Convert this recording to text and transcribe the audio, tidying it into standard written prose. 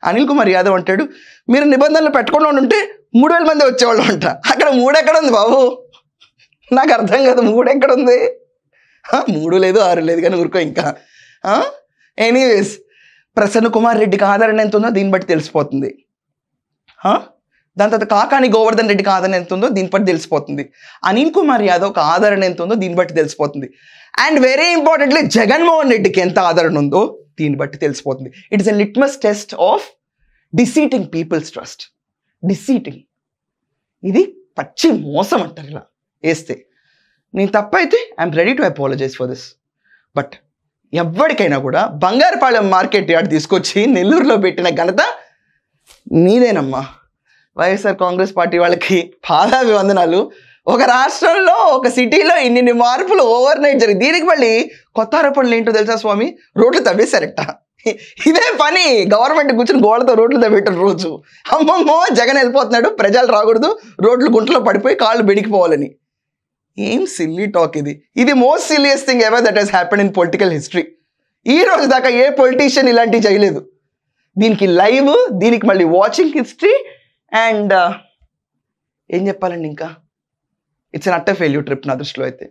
అనిల్ కుమార్ యాదవ్ అంటాడు, మీరు నిబంధనలు పెట్టుకుండా ఉంటే 3,000 మంది వచ్చేవాళ్ళు అంట. అక్కడ 3 ఎక్కడ ఉంది బాబు? నాకు అర్థం కాదు, 3 ఎక్కడ ఉంది? 3 లేదు 6 లేదు కానీ ఊరుకో ఇంకా. ఎనీవేస్, ప్రసన్న కుమార్ రెడ్డికి ఆదరణ ఎంత ఉందో దీన్ని బట్టి తెలిసిపోతుంది. దాని తర్వాత కాకాని గోవర్ధన్ రెడ్డికి ఆదరణ ఎంత ఉందో దీన్ని బట్టి తెలిసిపోతుంది. అనిల్ కుమార్ యాదవ్కి ఆదరణ ఎంత ఉందో దీన్ని బట్టి తెలిసిపోతుంది. అండ్ వెరీ ఇంపార్టెంట్లీ జగన్మోహన్ రెడ్డికి ఎంత ఆదరణ ఉందో దీన్ని బట్టి తెలిసిపోతుంది. It is a litmus test of deceiting people's trust. Deceiting, ఇది పచ్చి మోసం అంటారు ఇలా వేస్తే. నేను తప్పైతే I'm ready to apologise for this. But ఎవరికైనా కూడా బంగారుపాలెం మార్కెట్ యార్డ్ తీసుకొచ్చి నెల్లూరులో పెట్టిన ఘనత నీదేనమ్మా. వైఎస్ఆర్ కాంగ్రెస్ పార్టీ వాళ్ళకి పాదాభివందనాలు. ఒక రాష్ట్రంలో ఒక సిటీలో ఇన్ని మార్పులు ఓవర్ నైట్ జరిగి దీనికి మళ్ళీ కొత్త ఆరోపణలు ఏంటో తెలుసా స్వామి? రోడ్లు తవ్వేశారట. ఇదే పని, గవర్నమెంట్ కూర్చొని గోడతో రోడ్లు తవ్వేటారు రోజు. అమ్మమ్మో జగన్ వెళ్ళిపోతున్నాడు, ప్రజలు రాకూడదు, రోడ్లు గుంటలో పడిపోయి కాళ్ళు బెడికిపోవాలని. ఏం సిల్లీ టాక్ ఇది. ఇది most silliest thing ever that he's happened in political history. ఈ రోజు దాకా ఏ పొలిటీషియన్ ఇలాంటివి చేయలేదు. దీనికి లైవ్, దీనికి మళ్ళీ వాచింగ్ హిస్టరీ. అండ్ ఏం చెప్పాలండి ఇంకా, it's an utter failure trip నా దృష్టిలో అయితే.